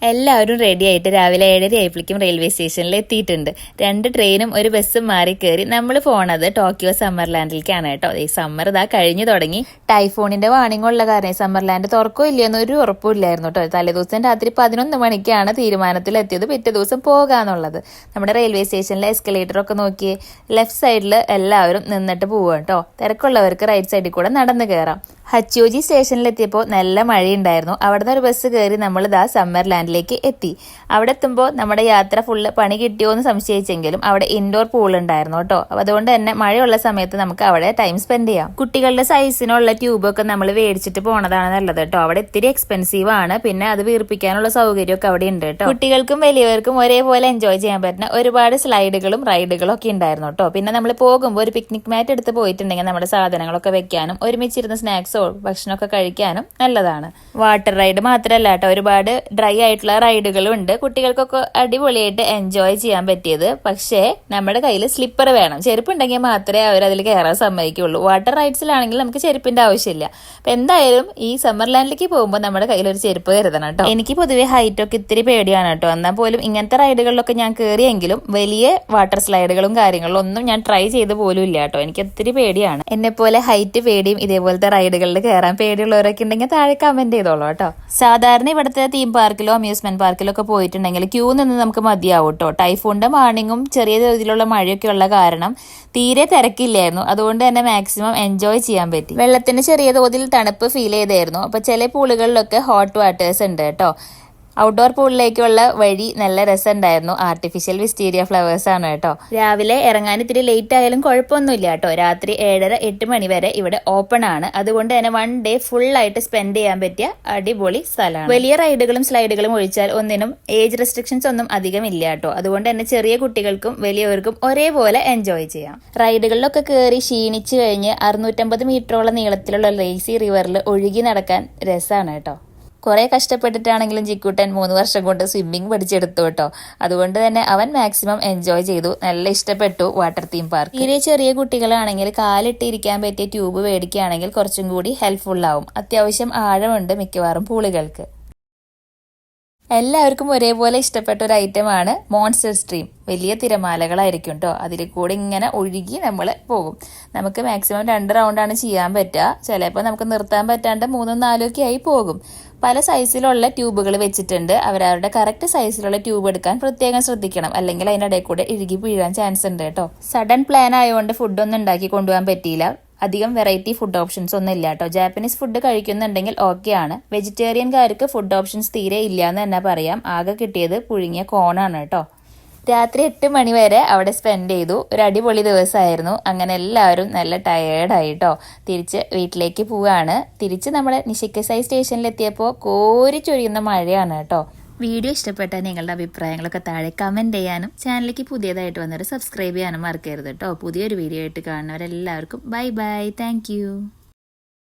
എല്ലാവരും റെഡി ആയിട്ട് രാവിലെ 7:30 ആയപ്പോഴേക്കും റെയിൽവേ സ്റ്റേഷനിൽ എത്തിയിട്ടുണ്ട്. 2 ട്രെയിനും ഒരു ബസ്സും മാറി കയറി നമ്മൾ പോണത് ടോക്കിയോ സമ്മർലാൻഡിലേക്കാണ് കേട്ടോ. ഈ സമ്മർ ഇതാ കഴിഞ്ഞു തുടങ്ങി. ടൈഫോണിന്റെ വാണിംഗ് ഉള്ള കാരണം സമ്മർലാൻഡ് തുറക്കോ ഇല്ലയെന്ന് ഒരു ഉറപ്പില്ലായിരുന്നു കേട്ടോ. തലേദിവസം രാത്രി 11 മണിക്കാണ് തീരുമാനത്തിലെത്തിയത് പിറ്റേ ദിവസം പോകാന്നുള്ളത്. നമ്മുടെ റെയിൽവേ സ്റ്റേഷനിലെ എസ്കലേറ്റർ ഒക്കെ നോക്കി ലെഫ്റ്റ് സൈഡിൽ എല്ലാവരും നിന്നിട്ട് പോവുക കേട്ടോ. തിരക്കുള്ളവർക്ക് റൈറ്റ് സൈഡിൽ കൂടെ നടന്നു കയറാം. ഹച്ചിയോജി സ്റ്റേഷനിലെത്തിയപ്പോൾ നല്ല മഴയുണ്ടായിരുന്നു. അവിടുന്ന് ഒരു ബസ് കയറി നമ്മൾ ഇതാ സമ്മർലാൻഡിലേക്ക് എത്തി. അവിടെ എത്തുമ്പോൾ നമ്മുടെ യാത്ര ഫുള്ള് പണി കിട്ടിയോ എന്ന് സംശയിച്ചെങ്കിലും അവിടെ ഇൻഡോർ പൂൾ ഉണ്ടായിരുന്നു കേട്ടോ. അതുകൊണ്ട് തന്നെ മഴയുള്ള സമയത്ത് നമുക്ക് അവിടെ ടൈം സ്പെൻഡ് ചെയ്യാം. കുട്ടികളുടെ സൈസിനുള്ള ട്യൂബൊക്കെ നമ്മൾ മേടിച്ചിട്ട് പോണതാണ് നല്ലത് കേട്ടോ. അവിടെ ഇത്തിരി എക്സ്പെൻസീവ് ആണ്. പിന്നെ അത് വീർപ്പിക്കാനുള്ള സൗകര്യമൊക്കെ അവിടെ ഉണ്ട് കേട്ടോ. കുട്ടികൾക്കും വലിയവർക്കും ഒരേപോലെ എൻജോയ് ചെയ്യാൻ പറ്റുന്ന ഒരുപാട് സ്ലൈഡുകളും റൈഡുകളും ഒക്കെ ഉണ്ടായിരുന്നു കേട്ടോ. പിന്നെ നമ്മൾ പോകുമ്പോൾ ഒരു പിക്നിക് മാറ്റ് എടുത്ത് പോയിട്ടുണ്ടെങ്കിൽ നമ്മുടെ സാധനങ്ങളൊക്കെ വെക്കാനും ഒരുമിച്ചിരുന്ന സ്നാക്സോ ഭക്ഷണമൊക്കെ കഴിക്കാനും നല്ലതാണ്. വാട്ടർ റൈഡ് മാത്രമല്ല കേട്ടോ, ഒരുപാട് ഡ്രൈ ആയിട്ടുള്ള റൈഡുകളും ഉണ്ട്. കുട്ടികൾക്കൊക്കെ അടിപൊളിയായിട്ട് എൻജോയ് ചെയ്യാൻ പറ്റിയത്. പക്ഷേ നമ്മുടെ കയ്യിൽ സ്ലിപ്പർ വേണം. ചെരുപ്പുണ്ടെങ്കിൽ മാത്രമേ അവർ അതിൽ കയറാൻ സമ്മതിക്കുള്ളൂ. വാട്ടർ റൈഡ്സിലാണെങ്കിൽ നമുക്ക് ചെരുപ്പിന്റെ ആവശ്യമില്ല. അപ്പൊ എന്തായാലും ഈ സമ്മർലാൻഡിലേക്ക് പോകുമ്പോൾ നമ്മുടെ കയ്യിൽ ഒരു ചെരുപ്പ് കരുതണം കേട്ടോ. എനിക്ക് പൊതുവെ ഹൈറ്റ് ഒക്കെ ഇത്തിരി പേടിയാണ് കേട്ടോ. എന്നാൽ പോലും ഇങ്ങനത്തെ റൈഡുകളിലൊക്കെ ഞാൻ കയറിയെങ്കിലും വലിയ വാട്ടർ സ്ലൈഡുകളും കാര്യങ്ങളും ഒന്നും ഞാൻ ട്രൈ ചെയ്ത് പോലും ഇല്ല കേട്ടോ. എനിക്ക് ഒത്തിരി പേടിയാണ്. എന്നെ പോലെ ഹൈറ്റ് പേടിയും ഇതേപോലത്തെ റൈഡുകളിൽ കയറാൻ പേടിയുള്ളവരൊക്കെ ഉണ്ടെങ്കിൽ താഴെ കമന്റ് ചെയ്തോളൂ കേട്ടോ. സാധാരണ ഇവിടുത്തെ തീം പാർക്കിലോ അമ്യൂസ്മെന്റ് പാർക്കിലോ ഒക്കെ പോയിട്ടുണ്ടെങ്കിൽ ക്യൂ നിന്ന് നമുക്ക് മതിയാവും കേട്ടോ. ടൈഫോണിന്റെ വാർണിങ്ങും ചെറിയ രീതിയിലുള്ള മഴയൊക്കെ ഉള്ള കാരണം തീരെ തിരക്കില്ലായിരുന്നു. അതുകൊണ്ട് തന്നെ മാക്സിമം എൻജോയ് ചെയ്യാൻ പറ്റി. വെള്ളത്തിന് ചെറിയ തോതിൽ തണുപ്പ് ഫീൽ ചെയ്തായിരുന്നു. അപ്പൊ ചില പൂളുകളിലൊക്കെ ഹോട്ട് വാട്ടേഴ്സ് ഉണ്ട് കേട്ടോ. ഔട്ട്ഡോർ പൂളിലേക്കുള്ള വഴി നല്ല രസമുണ്ടായിരുന്നു. ആർട്ടിഫിഷ്യൽ വിസ്റ്റീരിയ ഫ്ലവേഴ്സ് ആണ് കേട്ടോ. രാവിലെ ഇറങ്ങാൻ ഇത്തിരി ലേറ്റ് ആയാലും കുഴപ്പമൊന്നുമില്ല കേട്ടോ. രാത്രി 7:30-8 മണി വരെ ഇവിടെ ഓപ്പൺ ആണ്. അതുകൊണ്ട് തന്നെ 1 ഡേ ഫുൾ ആയിട്ട് സ്പെൻഡ് ചെയ്യാൻ പറ്റിയ അടിപൊളി സ്ഥലമാണ്. വലിയ റൈഡുകളും സ്ലൈഡുകളും ഒഴിച്ചാൽ ഒന്നിനും ഏജ് റെസ്ട്രിക്ഷൻസ് ഒന്നും അധികം ഇല്ല കേട്ടോ. അതുകൊണ്ട് തന്നെ ചെറിയ കുട്ടികൾക്കും വലിയവർക്കും ഒരേപോലെ എൻജോയ് ചെയ്യാം. റൈഡുകളിലൊക്കെ കയറി ക്ഷീണിച്ചു കഴിഞ്ഞ് 650 മീറ്ററോളം നീളത്തിലുള്ള ലേസി റിവറിൽ ഒഴുകി നടക്കാൻ രസമാണ് കേട്ടോ. കുറെ കഷ്ടപ്പെട്ടിട്ടാണെങ്കിലും ജിക്കൂട്ടൻ 3 വർഷം കൊണ്ട് സ്വിമ്മിങ് പഠിച്ചെടുത്തു കേട്ടോ. അതുകൊണ്ട് തന്നെ അവൻ മാക്സിമം എൻജോയ് ചെയ്തു. നല്ല ഇഷ്ടപ്പെട്ടു വാട്ടർ തീം പാർക്ക്. തീരെ ചെറിയ കുട്ടികളാണെങ്കിൽ കാലിട്ടിരിക്കാൻ പറ്റിയ ട്യൂബ് മേടിക്കുകയാണെങ്കിൽ കുറച്ചും കൂടി ഹെൽപ്ഫുൾ ആവും. അത്യാവശ്യം ആഴമുണ്ട് മിക്കവാറും പൂളുകൾക്ക്. എല്ലാവർക്കും ഒരേപോലെ ഇഷ്ടപ്പെട്ട ഒരു ഐറ്റമാണ് മോൺസ്റ്റർ സ്ട്രീം. വലിയ തിരമാലകളായിരിക്കും കേട്ടോ. അതിൽ കൂടെ ഇങ്ങനെ ഒഴുകി നമ്മൾ പോകും. നമുക്ക് മാക്സിമം 2 റൗണ്ടാണ് ചെയ്യാൻ പറ്റുക. ചിലപ്പോൾ നമുക്ക് നിർത്താൻ പറ്റാണ്ട് 3ഉം 4ഉം ഒക്കെ ആയി പോകും. പല സൈസിലുള്ള ട്യൂബുകൾ വെച്ചിട്ടുണ്ട്. അവരവരുടെ കറക്റ്റ് സൈസിലുള്ള ട്യൂബ് എടുക്കാൻ പ്രത്യേകം ശ്രദ്ധിക്കണം. അല്ലെങ്കിൽ അതിൻ്റെ ഇടയിൽ കൂടെ ഇഴുകി വീഴാൻ ചാൻസ് ഉണ്ട് കേട്ടോ. സഡൻ പ്ലാൻ ആയതുകൊണ്ട് ഫുഡൊന്നും ഉണ്ടാക്കി കൊണ്ടുപോകാൻ പറ്റിയില്ല. അധികം വെറൈറ്റി ഫുഡ് ഓപ്ഷൻസ് ഒന്നും ഇല്ല കേട്ടോ. ജാപ്പനീസ് ഫുഡ് കഴിക്കുന്നുണ്ടെങ്കിൽ ഓക്കെ ആണ്. വെജിറ്റേറിയൻകാർക്ക് ഫുഡ് ഓപ്ഷൻസ് തീരെ ഇല്ല എന്ന് തന്നെ പറയാം. ആകെ കിട്ടിയത് പുഴുങ്ങിയ കോണാണ് കേട്ടോ. രാത്രി 8 മണി വരെ അവിടെ സ്പെൻഡ് ചെയ്തു. ഒരു അടിപൊളി ദിവസമായിരുന്നു. അങ്ങനെ എല്ലാവരും നല്ല ടയേർഡായിട്ടോ തിരിച്ച് വീട്ടിലേക്ക് പോവുകയാണ്. തിരിച്ച് നമ്മുടെ നിഷിക്കസായി സ്റ്റേഷനിലെത്തിയപ്പോൾ കോരിച്ചൊരിയുന്ന മഴയാണ് കേട്ടോ. വീഡിയോ ഇഷ്ടപ്പെട്ടാൽ നിങ്ങളുടെ അഭിപ്രായങ്ങളൊക്കെ താഴെ കമന്റ് ചെയ്യാനും ചാനലിലേക്ക് പുതിയതായിട്ട് വന്നിട്ട് സബ്സ്ക്രൈബ് ചെയ്യാനും മറക്കരുത് കേട്ടോ. പുതിയൊരു വീഡിയോ ആയിട്ട് കാണുന്നവരെല്ലാവർക്കും ബൈ ബൈ. താങ്ക്